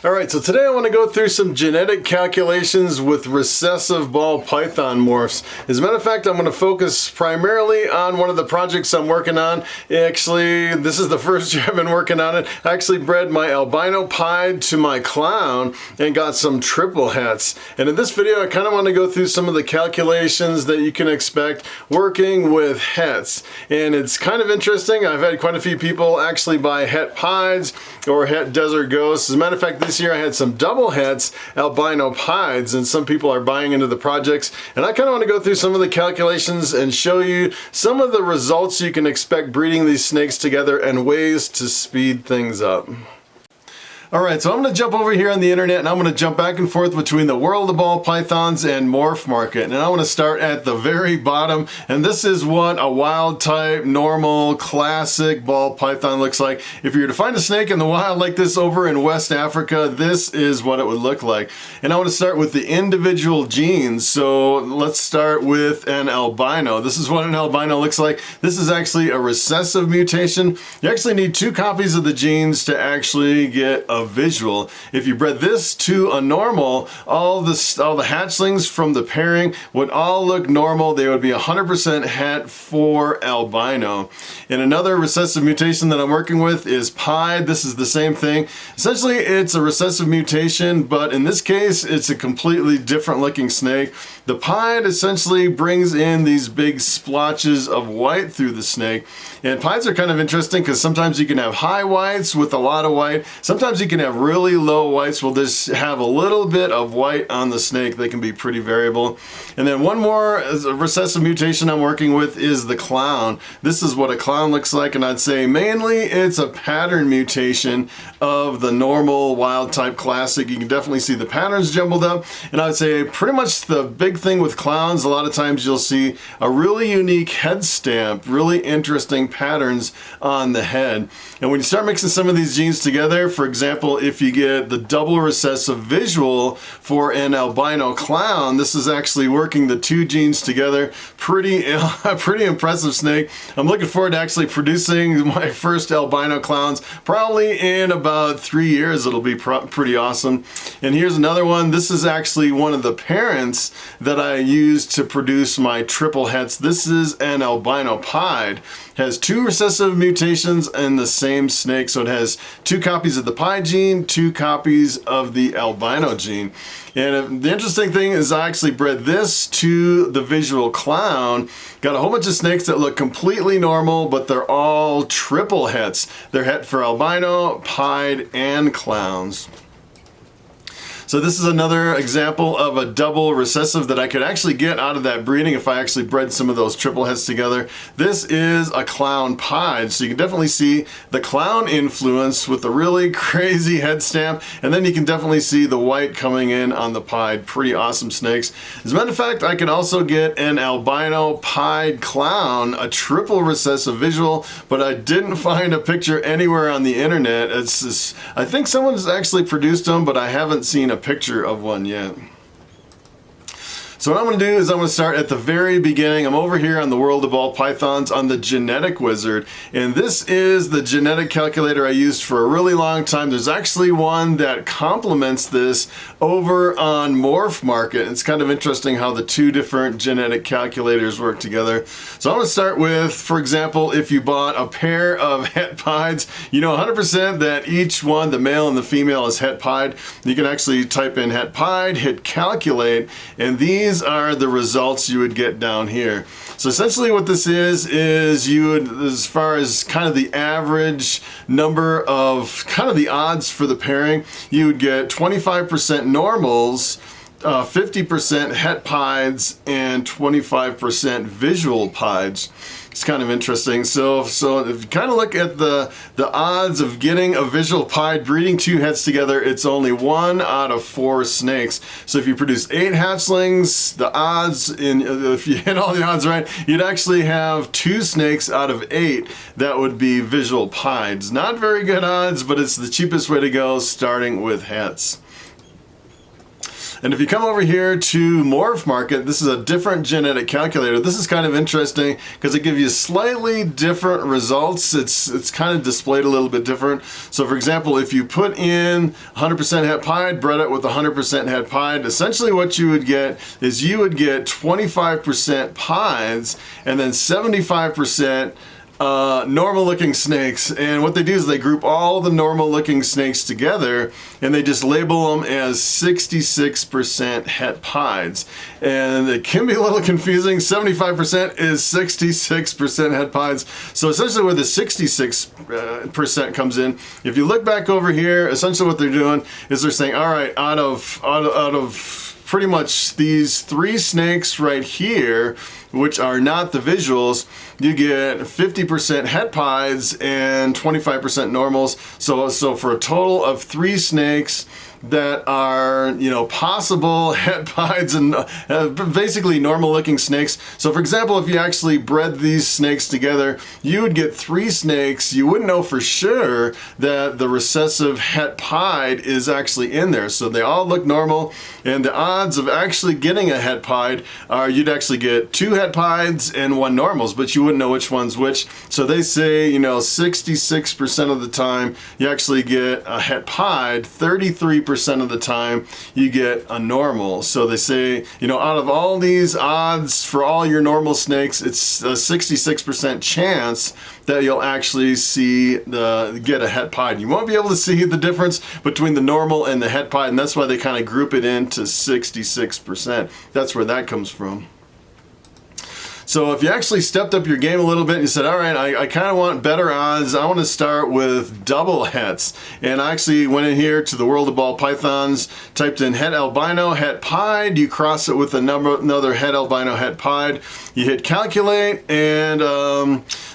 Alright, so today I want to go through some genetic calculations with recessive ball python morphs. As a matter of fact, I'm going to focus primarily on one of the projects I'm working on. Actually, this is the first year I've been working on it. I actually bred my albino pied to my clown and got some triple hets. And in this video, I kind of want to go through some of the calculations that you can expect working with hets. And it's kind of interesting. I've had quite a few people actually buy het pieds or het desert ghosts. As a matter of fact, this year I had some double hets, albino pieds, and some people are buying into the projects. And I kind of want to go through some of the calculations and show you some of the results you can expect breeding these snakes together and ways to speed things up. Alright, so I'm going to jump over here on the internet and I'm going to jump back and forth between the world of ball pythons and morph market. And I want to start at the very bottom, and this is what a wild type, normal, classic ball python looks like. If you were to find a snake in the wild like this over in West Africa, this is what it would look like. And I want to start with the individual genes. So let's start with an albino. This is what an albino looks like. This is actually a recessive mutation. You actually need 2 copies of the genes to actually get a visual. If you bred this to a normal, all the hatchlings from the pairing would all look normal. They would be 100% het for albino. And another recessive mutation that I'm working with is pied. This is the same thing. Essentially, it's a recessive mutation, but in this case, it's a completely different looking snake. The pied essentially brings in these big splotches of white through the snake. And pieds are kind of interesting because sometimes you can have high whites with a lot of white. Sometimes you can have really low whites will just have a little bit of white on the snake. They can be pretty variable. And then one more recessive mutation I'm working with is the clown. This is what a clown looks like, and I'd say mainly it's a pattern mutation of the normal wild type classic. You can definitely see the patterns jumbled up, and I'd say pretty much the big thing with clowns, a lot of times you'll see a really unique head stamp, really interesting patterns on the head. And when you start mixing some of these genes together, for example, if you get the double recessive visual for an albino clown, this is actually working the 2 genes together. Pretty impressive snake. I'm looking forward to actually producing my first albino clowns. Probably in about 3 years it'll be pretty awesome. And here's another one. This is actually one of the parents that I used to produce my triple hets. This is an albino pied. Has 2 recessive mutations in the same snake, so it has 2 copies of the pied gene, 2 copies of the albino gene. And the interesting thing is I actually bred this to the visual clown. Got a whole bunch of snakes that look completely normal, but they're all triple hets. They're het for albino, pied, and clowns. So this is another example of a double recessive that I could actually get out of that breeding if I actually bred some of those triple hets together. This is a clown pied, so you can definitely see the clown influence with the really crazy head stamp, and then you can definitely see the white coming in on the pied. Pretty awesome snakes. As a matter of fact, I could also get an albino pied clown, a triple recessive visual, but I didn't find a picture anywhere on the internet. It's just, I think someone's actually produced them, but I haven't seen a picture of one yet. So what I'm going to do is I'm going to start at the very beginning. I'm over here on the World of Ball Pythons on the Genetic Wizard, and this is the genetic calculator I used for a really long time. There's actually one that complements this over on Morph Market. It's kind of interesting how the 2 different genetic calculators work together. So I'm going to start with, for example, if you bought a pair of het pieds, you know 100% that each one, the male and the female, is het pied. You can actually type in het pied, hit calculate, and these are the results you would get down here. So essentially what this is you would, as far as kind of the average number of kind of the odds for the pairing, you would get 25% normals, 50% het pieds, and 25% visual pieds. It's kind of interesting. So if you kind of look at the odds of getting a visual pied breeding 2 hets together, it's only 1 out of 4 snakes. So if you produce 8 hatchlings, the odds, if you hit all the odds right, you'd actually have 2 snakes out of 8 that would be visual pieds. Not very good odds, but it's the cheapest way to go, starting with hets. And if you come over here to Morph Market, this is a different genetic calculator. This is kind of interesting because it gives you slightly different results. It's kind of displayed a little bit different. So for example, if you put in 100% het pied, bred it with 100% het pied, essentially what you would get is you would get 25% pieds and then 75% normal looking snakes. And what they do is they group all the normal looking snakes together and they just label them as 66% het pieds. And it can be a little confusing. 75% is 66% het pieds. So essentially where the 66% comes in, if you look back over here, essentially what they're doing is they're saying, all right, out of pretty much these 3 snakes right here, which are not the visuals, you get 50% het pieds and 25% normals. So for a total of 3 snakes that are, you know, possible het pieds and basically normal looking snakes. So for example, if you actually bred these snakes together, you would get 3 snakes. You wouldn't know for sure that the recessive het pied is actually in there. So they all look normal, and the odds of actually getting a het pied are you'd actually get 2 het pieds and 1 normals, but you wouldn't know which one's which. So they say, you know, 66% of the time you actually get a het pied, 33% of the time you get a normal. So they say, you know, out of all these odds for all your normal snakes, it's a 66% chance that you'll actually get a het pied. You won't be able to see the difference between the normal and the het pied, and that's why they kind of group it into 66%. That's where that comes from. So if you actually stepped up your game a little bit and you said, all right, I kind of want better odds, I want to start with double hets. And I actually went in here to the world of ball pythons, typed in het albino, het pied, you cross it with another het albino, het pied, you hit calculate, and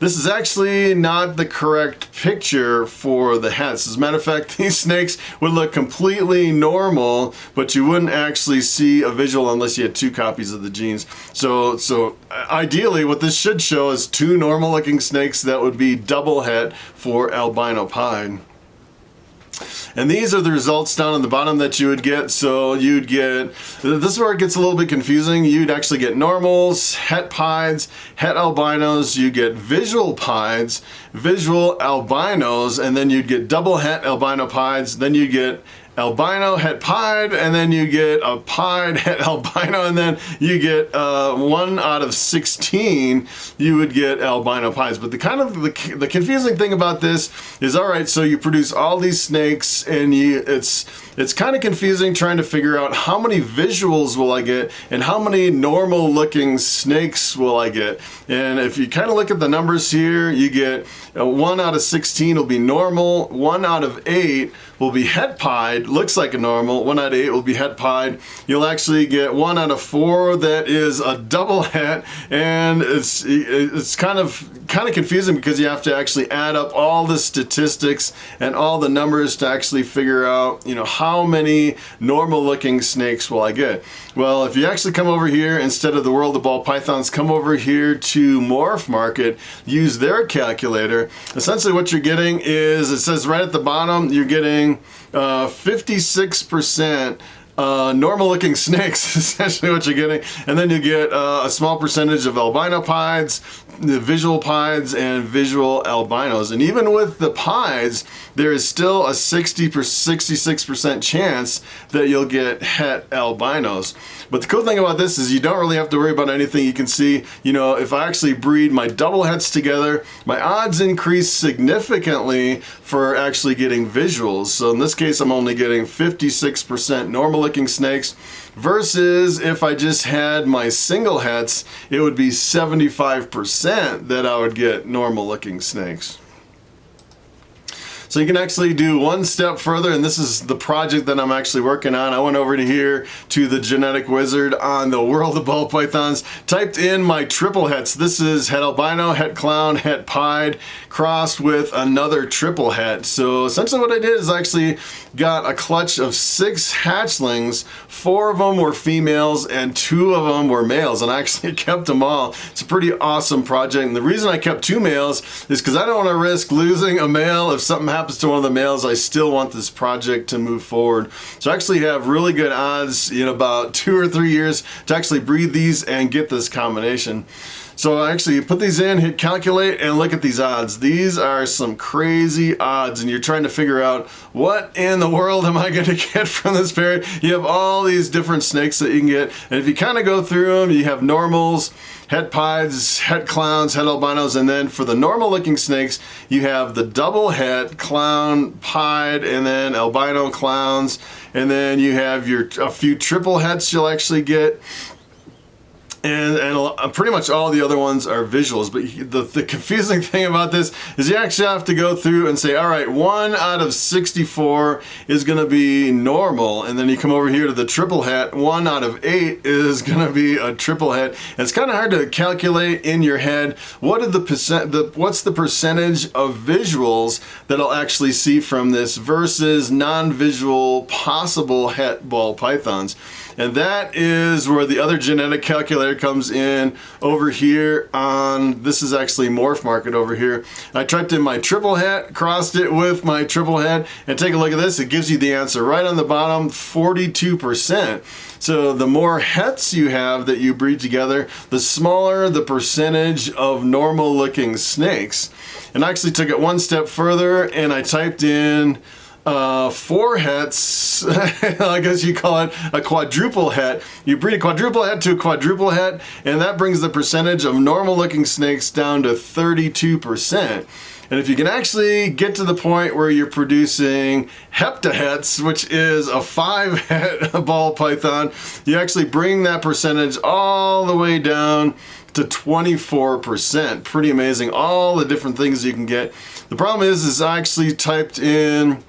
this is actually not the correct picture for the hets. As a matter of fact, these snakes would look completely normal, but you wouldn't actually see a visual unless you had 2 copies of the genes. So ideally what this should show is 2 normal looking snakes that would be double het for albino pied. And these are the results down on the bottom that you would get. So you'd get, this is where it gets a little bit confusing. You'd actually get normals, het pieds, het albinos, you get visual pieds, visual albinos, and then you'd get double het albino pieds, then you get albino het pied, and then you get a pied het albino, and then you get 1 out of 16 you would get albino pieds. But the confusing thing about this is, all right, so you produce all these snakes and it's kind of confusing trying to figure out how many visuals will I get and how many normal looking snakes will I get. And if you kind of look at the numbers here, you get 1 out of 16 will be normal, 1 out of 8 will be het pied, looks like a normal, 1 out of 8 will be het pied. You'll actually get 1 out of 4 that is a double het, and it's kind of confusing because you have to actually add up all the statistics and all the numbers to actually figure out, you know, how many normal looking snakes will I get. Well, if you actually come over here, instead of the world of ball pythons, come over here to Morph Market, use their calculator. Essentially what you're getting is, it says right at the bottom, you're getting 56% normal looking snakes, essentially what you're getting, and then you get a small percentage of albino pieds, the visual pieds, and visual albinos. And even with the pieds, there is still a 66% chance that you'll get het albinos. But the cool thing about this is you don't really have to worry about anything. You can see, you know, if I actually breed my double hets together, my odds increase significantly for actually getting visuals. So in this case, I'm only getting 56% normal looking snakes, versus if I just had my single hets, it would be 75% that I would get normal looking snakes. So you can actually do one step further, and this is the project that I'm actually working on. I went over to here to the genetic wizard on the world of ball pythons, typed in my triple hets. This is het albino, het clown, het pied, crossed with another triple het. So essentially what I did is I actually got a clutch of 6 hatchlings. 4 of them were females and 2 of them were males, and I actually kept them all. It's a pretty awesome project, and the reason I kept 2 males is because I don't want to risk losing a male if something happens happens to one of the males, I still want this project to move forward. So I actually have really good odds in about 2 or 3 years to actually breed these and get this combination. So I actually put these in, hit calculate, and look at these odds. These are some crazy odds, and you're trying to figure out what in the world am I going to get from this pair. You have all these different snakes that you can get, and if you kind of go through them, you have normals, het pieds, het clowns, het albinos, and then for the normal looking snakes, you have the double het, clown, pied, and then albino clowns, and then you have a few triple hets you'll actually get. And pretty much all the other ones are visuals, but the confusing thing about this is you actually have to go through and say, all right, 1 out of 64 is going to be normal, and then you come over here to the triple het, 1 out of 8 is going to be a triple het. And it's kind of hard to calculate in your head what's the percentage of visuals that I'll actually see from this versus non-visual possible het ball pythons. And that is where the other genetic calculator comes in over here on, this is actually Morph Market over here. I typed in my triple het, crossed it with my triple het, and take a look at this. It gives you the answer right on the bottom, 42%. So the more hets you have that you breed together, the smaller the percentage of normal looking snakes. And I actually took it one step further and I typed in 4 hets, I guess you call it a quadruple het. You breed a quadruple het to a quadruple het, and that brings the percentage of normal looking snakes down to 32%. And if you can actually get to the point where you're producing heptahets, which is a 5 het ball python, you actually bring that percentage all the way down to 24%. Pretty amazing, all the different things you can get. The problem is I actually typed in,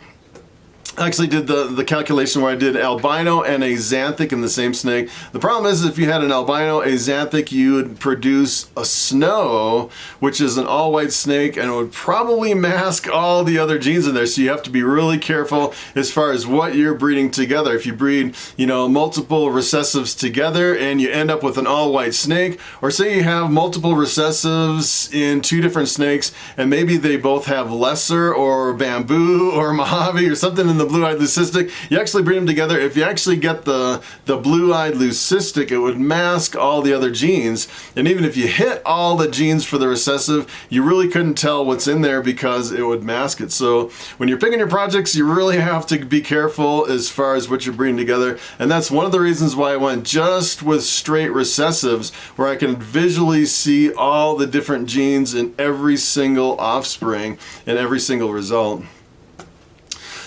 I actually did the calculation where I did albino and a xanthic in the same snake. The problem is if you had an albino, a xanthic, you would produce a snow, which is an all-white snake, and it would probably mask all the other genes in there. So you have to be really careful as far as what you're breeding together. If you breed, multiple recessives together and you end up with an all-white snake, or say you have multiple recessives in 2 different snakes, and maybe they both have lesser or bamboo or Mojave or something in the blue-eyed leucistic, you actually breed them together. If you actually get the blue-eyed leucistic, it would mask all the other genes. And even if you hit all the genes for the recessive, you really couldn't tell what's in there because it would mask it. So when you're picking your projects, you really have to be careful as far as what you're breeding together. And that's one of the reasons why I went just with straight recessives, where I can visually see all the different genes in every single offspring and every single result.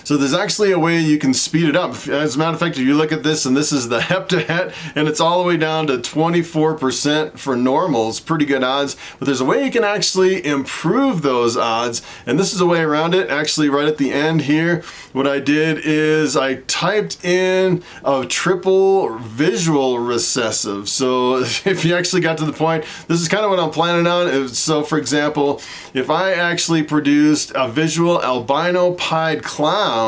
So there's actually a way you can speed it up. As a matter of fact, if you look at this, and this is the heptahet, and it's all the way down to 24% for normals, pretty good odds. But there's a way you can actually improve those odds, and this is a way around it. Actually, right at the end here, what I did is I typed in a triple visual recessive. So if you actually got to the point, this is kind of what I'm planning on. So for example, if I actually produced a visual albino pied clown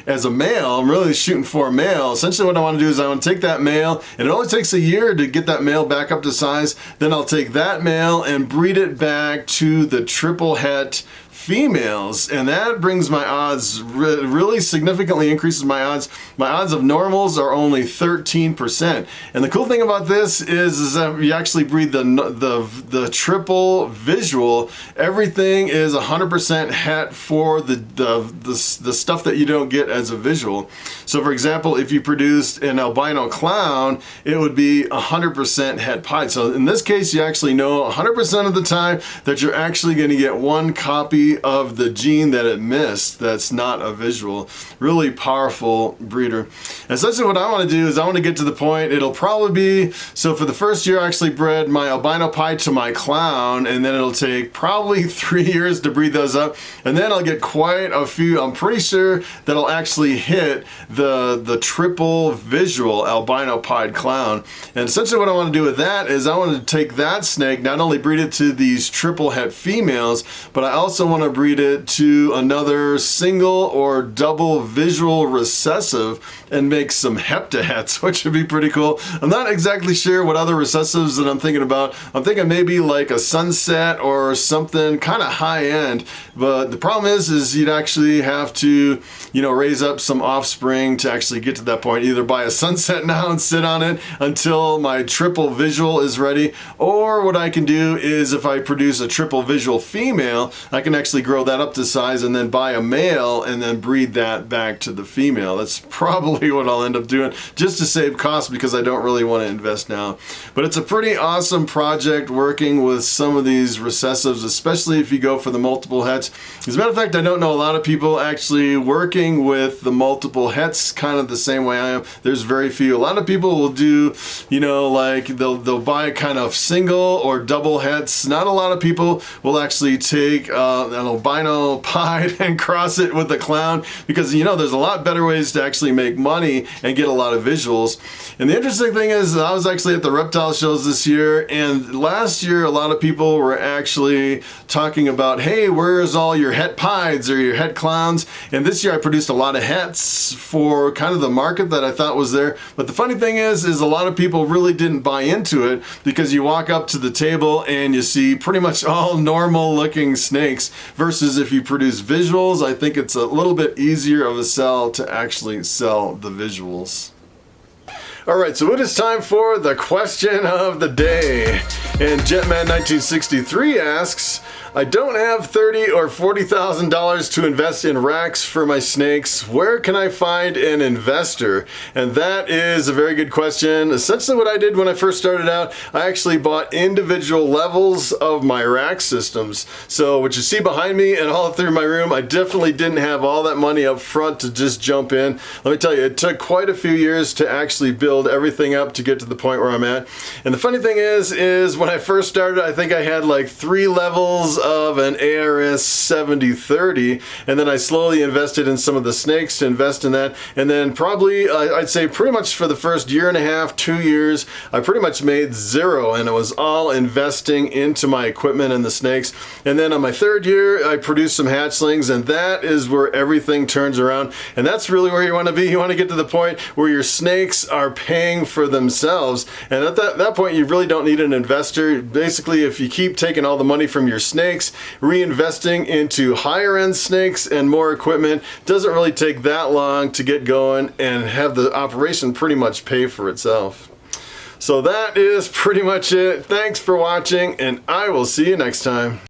as a male, I'm really shooting for a male. Essentially what I want to do is I want to take that male, and it only takes a year to get that male back up to size. Then I'll take that male and breed it back to the triple het females, and that brings my odds, really significantly increases my odds. My odds of normals are only 13%. And the cool thing about this is that you actually breed the triple visual. Everything is 100% het for the stuff that you don't get as a visual. So for example, if you produced an albino clown, it would be 100% het pied. So in this case, you actually know 100% of the time that you're actually going to get one copy of the gene that it missed that's not a visual. Really powerful breeder. Essentially what I want to do is I want to get to the point, it'll probably be, so for the first year I actually bred my albino pied to my clown, and then it'll take probably 3 years to breed those up, and then I'll get quite a few. I'm pretty sure that I'll actually hit the triple visual albino pied clown. And essentially what I want to do with that is I want to take that snake, not only breed it to these triple het females, but I also want want to breed it to another single or double visual recessive and make some Penta Hets, which would be pretty cool. I'm not exactly sure what other recessives that I'm thinking about. I'm thinking maybe like a sunset or something kind of high end, but the problem is you'd actually have to, you know, raise up some offspring to actually get to that point. Either buy a sunset now and sit on it until my triple visual is ready, or what I can do is if I produce a triple visual female, I can actually grow that up to size and then buy a male and then breed that back to the female. That's probably what I'll end up doing just to save costs, because I don't really want to invest now. But it's a pretty awesome project working with some of these recessives, especially if you go for the multiple hets. As a matter of fact, I don't know a lot of people actually working with the multiple hets kind of the same way I am. There's very few. A lot of people will do, you know, like they'll buy kind of single or double hets. Not a lot of people will actually take an albino pied and cross it with a clown, because, you know, there's a lot better ways to actually make money and get a lot of visuals. And the interesting thing is, I was actually at the reptile shows this year, and last year a lot of people were actually talking about, hey, where's all your het pieds or your het clowns? And this year I produced a lot of hets for kind of the market that I thought was there. But the funny thing is a lot of people really didn't buy into it, because you walk up to the table and you see pretty much all normal looking snakes, versus if you produce visuals, I think it's a little bit easier of a sell to actually sell the visuals. Alright, so it is time for the question of the day. And Jetman1963 asks, I don't have $30,000 or $40,000 to invest in racks for my snakes. Where can I find an investor? And that is a very good question. Essentially what I did when I first started out, I actually bought individual levels of my rack systems. So what you see behind me and all through my room, I definitely didn't have all that money up front to just jump in. Let me tell you, it took quite a few years to actually build everything up to get to the point where I'm at. And the funny thing is when I first started, I think I had like 3 levels of an ARS 7030, and then I slowly invested in some of the snakes to invest in that, and then probably I'd say pretty much for the first year and a half, 2 years, I pretty much made zero, and it was all investing into my equipment and the snakes. And then on my 3rd year I produced some hatchlings, and that is where everything turns around. And that's really where you want to be. You want to get to the point where your snakes are paying for themselves, and at that point you really don't need an investor. Basically, if you keep taking all the money from your snakes, reinvesting into higher end snakes and more equipment, doesn't really take that long to get going and have the operation pretty much pay for itself. So that is pretty much it. Thanks for watching, and I will see you next time.